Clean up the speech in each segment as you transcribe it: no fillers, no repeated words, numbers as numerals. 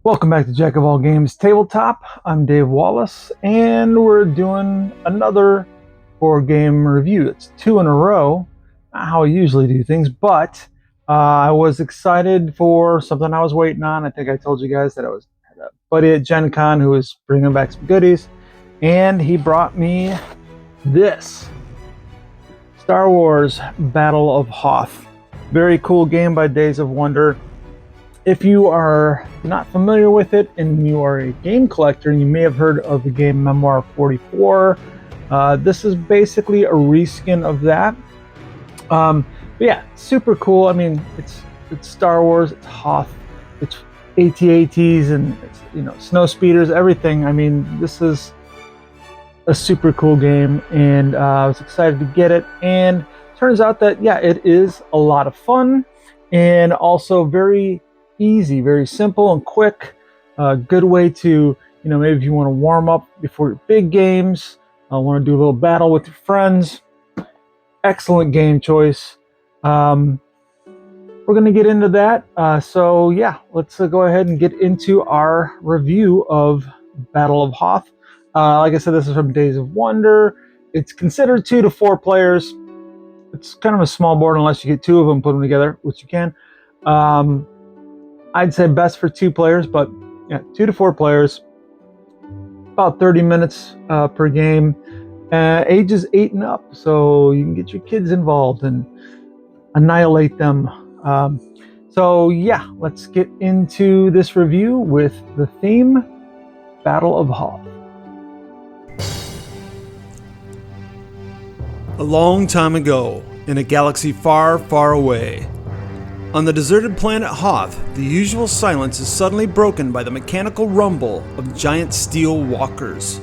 Welcome back to Jack of All Games Tabletop. I'm Dave Wallace, and we're doing another board game review. It's two in a row, not how I usually do things, but I was excited for something I was waiting on. I think I told you guys that I had a buddy at Gen Con who was bringing back some goodies, and he brought me this Star Wars Battle of Hoth. Very cool game by Days of Wonder. If you are not familiar with it and you are a game collector, you may have heard of the game Memoir 44. This is basically a reskin of that. But yeah, super cool. I mean, it's Star Wars, it's Hoth, it's AT-ATs and it's, snow speeders, everything. I mean, this is a super cool game, and I was excited to get it. And turns out that it is a lot of fun and also very easy, very simple and quick. Good way to, maybe if you want to warm up before your big games, want to do a little battle with your friends. Excellent game choice. We're going to get into that. So let's go ahead and get into our review of Battle of Hoth. Like I said, this is from Days of Wonder. It's considered 2 to 4 players. It's kind of a small board unless you get 2 of them, put them together, which you can. I'd say best for 2 players, but 2 to 4 players, about 30 minutes per game, ages 8 and up, so you can get your kids involved and annihilate them. Let's get into this review with the theme, Battle of Hoth. A long time ago, in a galaxy far, far away, on the deserted planet Hoth, the usual silence is suddenly broken by the mechanical rumble of giant steel walkers.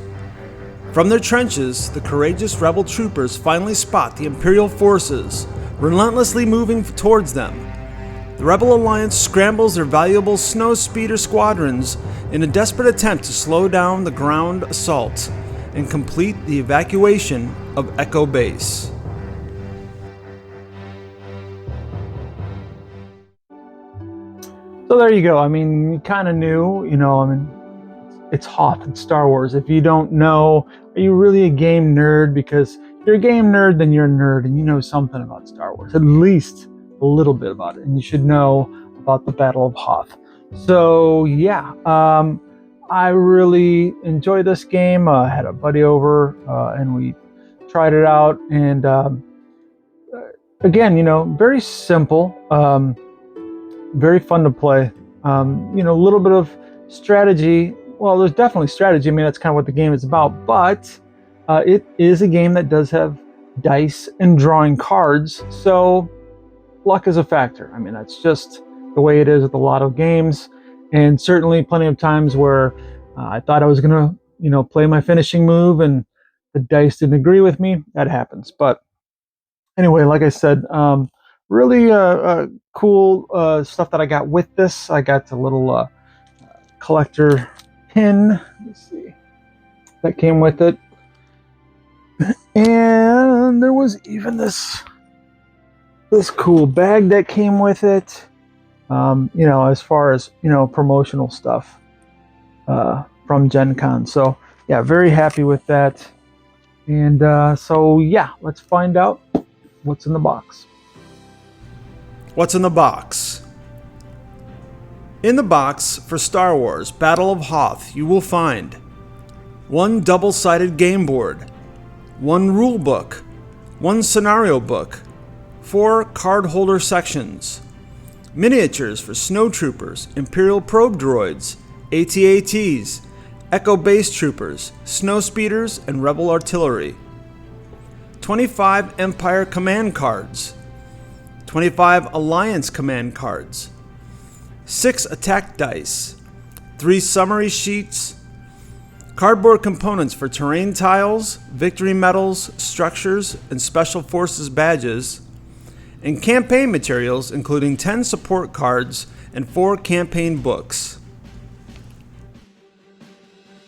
From their trenches, the courageous rebel troopers finally spot the Imperial forces, relentlessly moving towards them. The Rebel Alliance scrambles their valuable snow speeder squadrons in a desperate attempt to slow down the ground assault and complete the evacuation of Echo Base. So there you go. I mean, you kind of knew, it's Hoth, it's Star Wars. If you don't know, are you really a game nerd? Because if you're a game nerd, then you're a nerd and you know something about Star Wars, at least a little bit about it. And you should know about the Battle of Hoth. So I really enjoyed this game. I had a buddy over and we tried it out. And again, very simple. Very fun to play. A little bit of strategy. Well, there's definitely strategy. I mean, that's kind of what the game is about. But it is a game that does have dice and drawing cards. So luck is a factor. I mean, that's just the way it is with a lot of games. And certainly plenty of times where I thought I was going to, play my finishing move and the dice didn't agree with me. That happens. But anyway, like I said, really cool stuff that I got with this. I got a little collector pin. Let's see, that came with it, and there was even this cool bag that came with it. As far as promotional stuff from Gen Con. So very happy with that. And let's find out what's in the box. What's in the box? In the box for Star Wars Battle of Hoth, you will find 1 double-sided game board, 1 rule book, 1 scenario book, 4 card holder sections, miniatures for snowtroopers, Imperial probe droids, AT-ATs, Echo base troopers, snow speeders, and rebel artillery, 25 Empire command cards, 25 Alliance command cards, 6 attack dice, 3 summary sheets, cardboard components for terrain tiles, victory medals, structures, and special forces badges, and campaign materials including 10 support cards and 4 campaign books.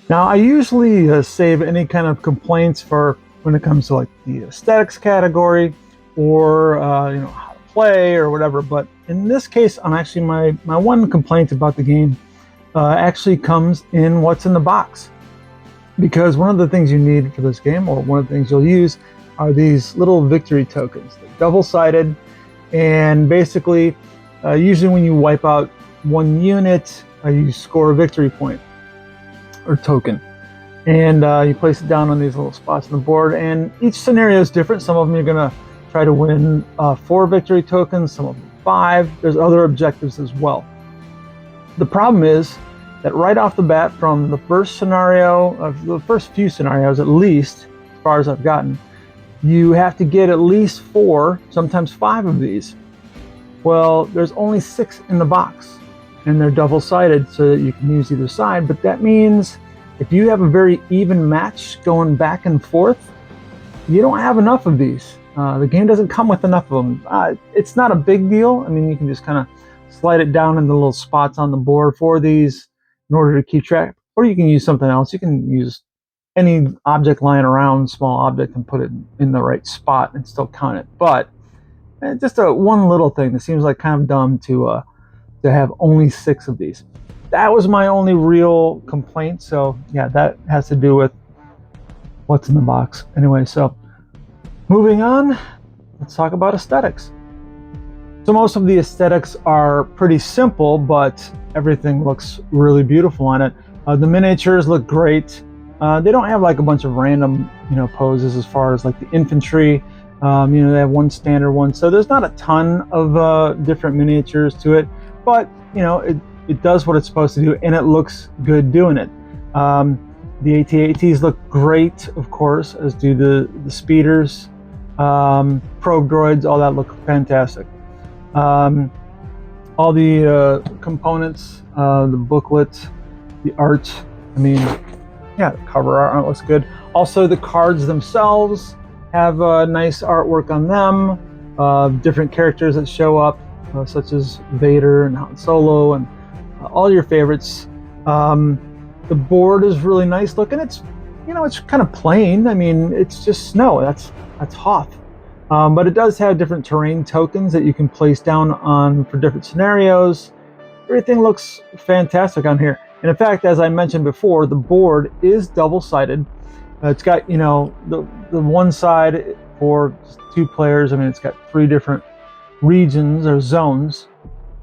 Now, I usually save any kind of complaints for when it comes to like the aesthetics category or how to play or whatever. But in this case, I'm actually my one complaint about the game actually comes in what's in the box. Because one of the things you need for this game, or one of the things you'll use, are these little victory tokens. They're double-sided, and basically, usually when you wipe out one unit, you score a victory point or token. And you place it down on these little spots on the board, and each scenario is different. Some of them you're going to try to win 4 victory tokens, some of them 5. There's other objectives as well. The problem is that right off the bat, from the first scenario, the first few scenarios at least, as far as I've gotten, you have to get at least 4, sometimes 5 of these. Well, there's only 6 in the box, and they're double-sided so that you can use either side, but that means if you have a very even match going back and forth, you don't have enough of these. The game doesn't come with enough of them. It's not a big deal. I mean, you can just kind of slide it down in the little spots on the board for these in order to keep track, or you can use something else. You can use any object lying around, small object, and put it in the right spot and still count it. But just one little thing that seems like kind of dumb to have only 6 of these. That was my only real complaint. So yeah, that has to do with what's in the box. Anyway, so moving on, let's talk about aesthetics. So most of the aesthetics are pretty simple, but everything looks really beautiful on it. The miniatures look great. They don't have like a bunch of random, poses as far as like the infantry. They have one standard one, so there's not a ton of different miniatures to it, but it does what it's supposed to do, and it looks good doing it. The AT-ATs look great, of course, as do the speeders, probe droids, all that look fantastic. All the components, the booklet, the art, the cover art looks good. Also, the cards themselves have nice artwork on them, different characters that show up, such as Vader and Han Solo and all your favorites. The board is really nice looking. It's kind of plain. It's just snow. That's Hoth. But it does have different terrain tokens that you can place down on for different scenarios. Everything looks fantastic on here. And in fact, as I mentioned before, the board is double-sided. It's got, the one side for 2 players. It's got 3 different regions or zones.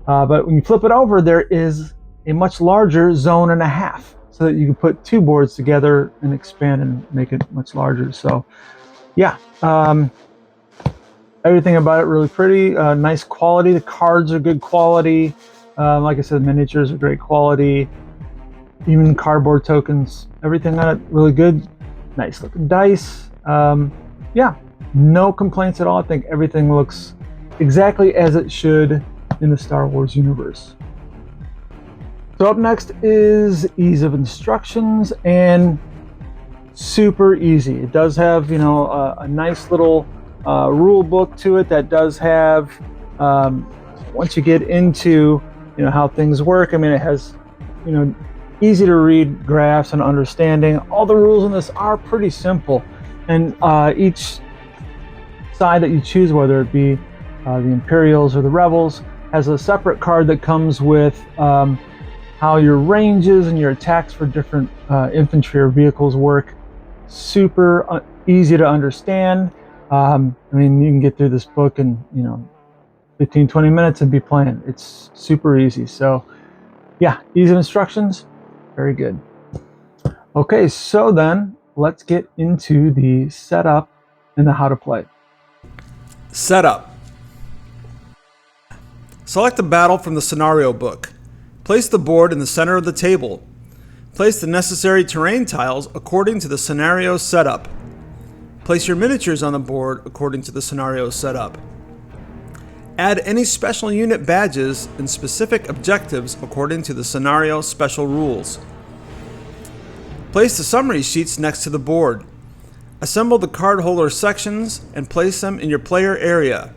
But when you flip it over, there is a much larger zone and a half, so that you can put 2 boards together and expand and make it much larger. So, yeah. Everything about it really pretty, nice quality. The cards are good quality. Like I said, miniatures are great quality. Even cardboard tokens, everything on it really good. Nice looking dice. No complaints at all. I think everything looks exactly as it should in the Star Wars universe. So up next is ease of instructions, and super easy. It does have a nice little rule book to it that does have, once you get into how things work, it has easy to read graphs and understanding. All the rules in this are pretty simple, and each side that you choose, whether it be the Imperials or the Rebels, has a separate card that comes with how your ranges and your attacks for different infantry or vehicles work. Super easy to understand. You can get through this book in 15-20 minutes and be playing. It's super easy. So yeah, easy instructions, very good. Okay, so then let's get into the setup and the how to play. Setup. Select a battle from the scenario book. Place the board in the center of the table. Place the necessary terrain tiles according to the scenario setup. Place your miniatures on the board according to the scenario setup. Add any special unit badges and specific objectives according to the scenario special rules. Place the summary sheets next to the board. Assemble the card holder sections and place them in your player area.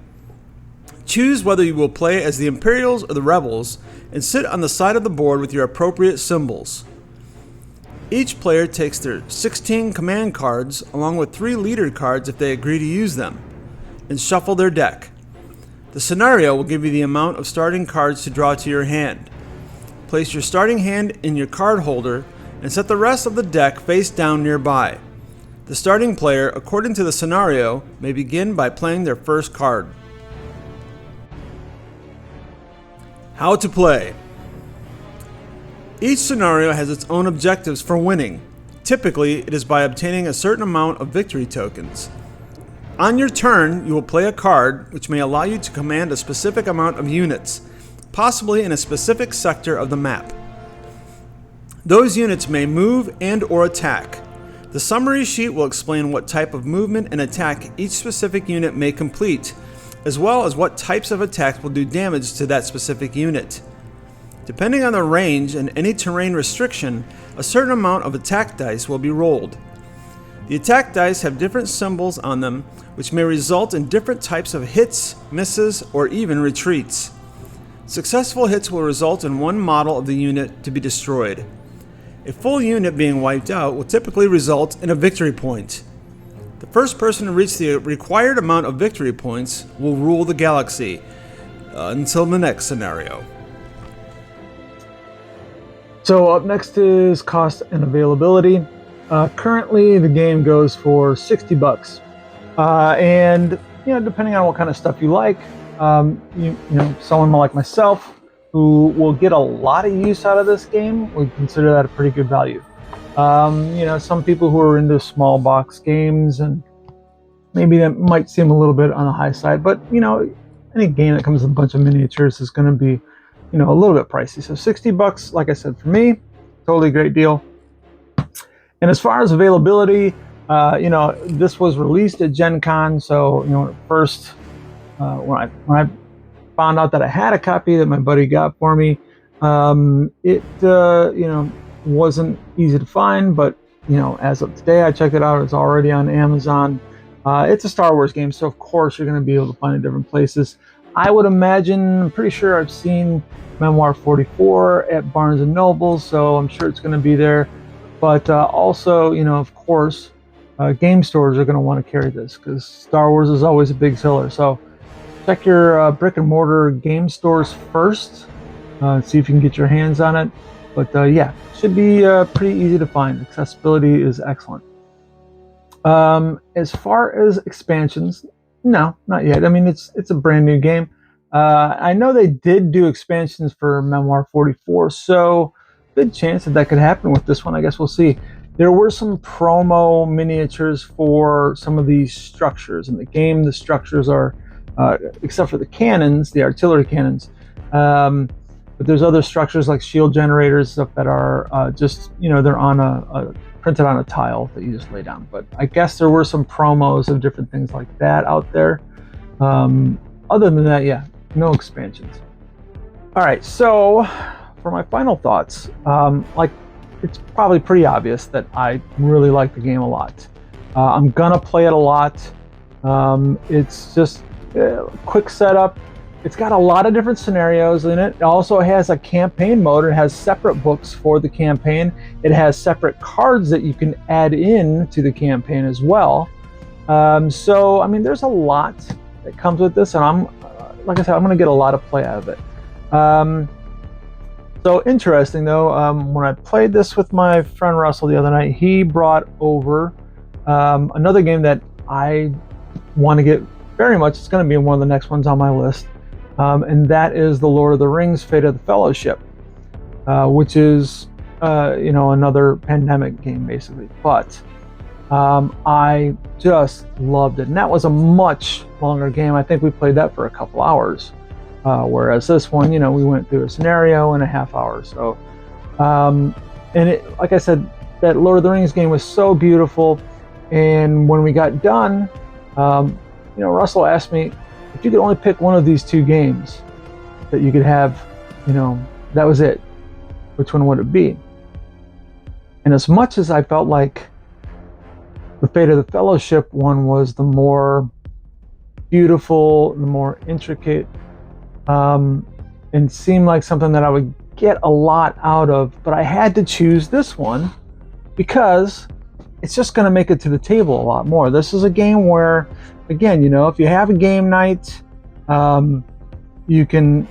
Choose whether you will play as the Imperials or the Rebels and sit on the side of the board with your appropriate symbols. Each player takes their 16 command cards along with 3 leader cards if they agree to use them, and shuffle their deck. The scenario will give you the amount of starting cards to draw to your hand. place your starting hand in your card holder and set the rest of the deck face down nearby. The starting player, according to the scenario, may begin by playing their first card. How to play. Each scenario has its own objectives for winning. Typically, it is by obtaining a certain amount of victory tokens. On your turn, you will play a card which may allow you to command a specific amount of units, possibly in a specific sector of the map. Those units may move and or attack. The summary sheet will explain what type of movement and attack each specific unit may complete, as well as what types of attacks will do damage to that specific unit. Depending on the range and any terrain restriction, a certain amount of attack dice will be rolled. The attack dice have different symbols on them, which may result in different types of hits, misses, or even retreats. Successful hits will result in one model of the unit to be destroyed. A full unit being wiped out will typically result in a victory point. The first person to reach the required amount of victory points will rule the galaxy until the next scenario. So up next is cost and availability. Currently, the game goes for $60, and depending on what kind of stuff you like, someone like myself who will get a lot of use out of this game would consider that a pretty good value. Some people who are into small box games, and maybe that might seem a little bit on the high side, but any game that comes with a bunch of miniatures is going to be a little bit pricey. So $60, like I said, for me, totally great deal. And as far as availability, this was released at Gen Con. So first, when I found out that I had a copy that my buddy got for me, it wasn't easy to find, but as of today, I checked it out. It's already on Amazon. It's a Star Wars game, so of course you're going to be able to find it in different places. I would imagine, I'm pretty sure I've seen Memoir 44 at Barnes & Noble, so I'm sure it's going to be there. But also, of course, game stores are going to want to carry this because Star Wars is always a big seller. So check your brick and mortar game stores first, see if you can get your hands on it. But yeah, should be pretty easy to find. Accessibility is excellent. As far as expansions, no, not yet. I mean, it's a brand new game. I know they did do expansions for Memoir 44, so good chance that could happen with this one. I guess we'll see. There were some promo miniatures for some of these structures in the game. The structures are, except for the cannons, the artillery cannons, but there's other structures like shield generators, stuff that are just, they're on printed on a tile that you just lay down. But I guess there were some promos of different things like that out there. Other than that, yeah, no expansions. All right, so for my final thoughts, it's probably pretty obvious that I really like the game a lot. I'm gonna play it a lot. It's just a quick setup. It's got a lot of different scenarios in it. It also has a campaign mode. It has separate books for the campaign. It has separate cards that you can add in to the campaign as well. So, I mean, there's a lot that comes with this, and like I said, I'm going to get a lot of play out of it. So interesting though, when I played this with my friend Russell the other night, he brought over another game that I want to get very much. It's going to be one of the next ones on my list. And that is the Lord of the Rings Fate of the Fellowship, which is, another pandemic game basically. But I just loved it. And that was a much longer game. I think we played that for a couple hours. Whereas this one, we went through a scenario in a half hour. So, and it, like I said, that Lord of the Rings game was so beautiful. And when we got done, Russell asked me, if you could only pick one of these two games that you could have, that was it, which one would it be? And as much as I felt like the Fate of the Fellowship one was the more beautiful, the more intricate, and seemed like something that I would get a lot out of, but I had to choose this one because it's just going to make it to the table a lot more. This is a game where, again, if you have a game night, You can,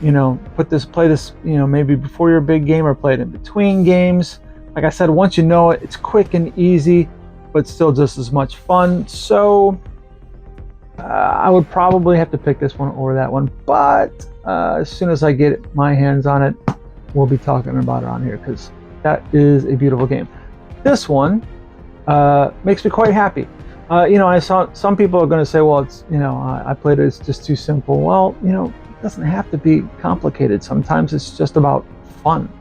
play this, maybe before your big game or play it in between games. Like I said, once you know it, it's quick and easy, but still just as much fun. So I would probably have to pick this one over that one. But as soon as I get my hands on it, we'll be talking about it on here because that is a beautiful game. This one makes me quite happy. I saw some people are going to say, well, it's, I played it, it's just too simple. Well, it doesn't have to be complicated. Sometimes it's just about fun.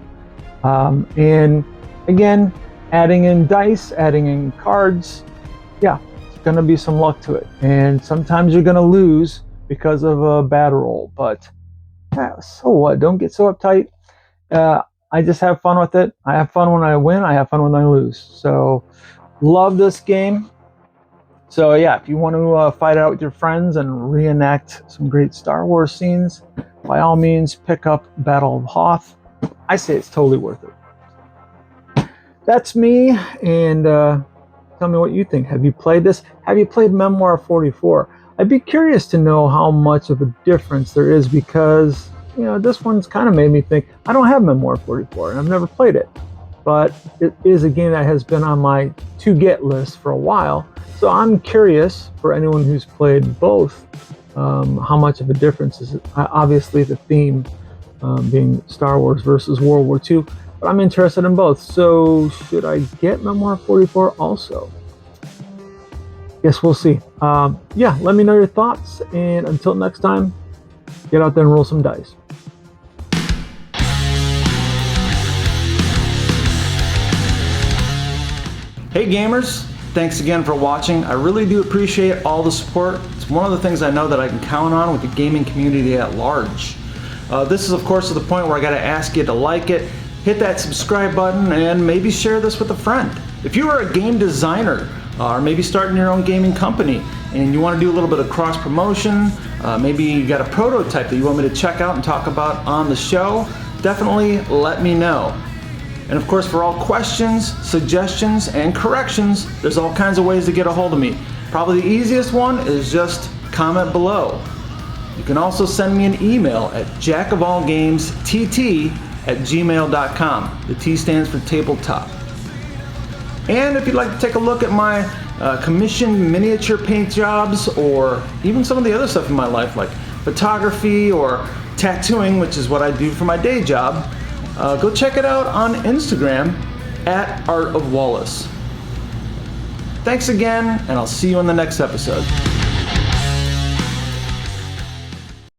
And again, adding in dice, adding in cards, yeah, it's going to be some luck to it. And sometimes you're going to lose because of a bad roll. But yeah, so what? Don't get so uptight. I just have fun with it. I have fun when I win. I have fun when I lose. So love this game. So yeah, if you want to fight out with your friends and reenact some great Star Wars scenes, by all means, pick up Battle of Hoth. I say it's totally worth it. That's me, and tell me what you think. Have you played this? Have you played Memoir 44? I'd be curious to know how much of a difference there is because, this one's kind of made me think, I don't have Memoir 44, and I've never played it. But it is a game that has been on my to-get list for a while. So I'm curious, for anyone who's played both, how much of a difference is it? Obviously, the theme being Star Wars versus World War II, but I'm interested in both. So should I get Memoir 44 also? Guess we'll see. Yeah, let me know your thoughts, and until next time, get out there and roll some dice. Hey gamers, thanks again for watching. I really do appreciate all the support. It's one of the things I know that I can count on with the gaming community at large. This is of course to the point where I gotta ask you to like it, hit that subscribe button, and maybe share this with a friend. If you are a game designer, or maybe starting your own gaming company, and you want to do a little bit of cross promotion, maybe you got a prototype that you want me to check out and talk about on the show, definitely let me know. And of course, for all questions, suggestions, and corrections, there's all kinds of ways to get a hold of me. Probably the easiest one is just comment below. You can also send me an email at jackofallgamestt@gmail.com. The T stands for tabletop. And if you'd like to take a look at my commissioned miniature paint jobs, or even some of the other stuff in my life like photography or tattooing, which is what I do for my day job, go check it out on Instagram at Art of Wallace. Thanks again, and I'll see you in the next episode.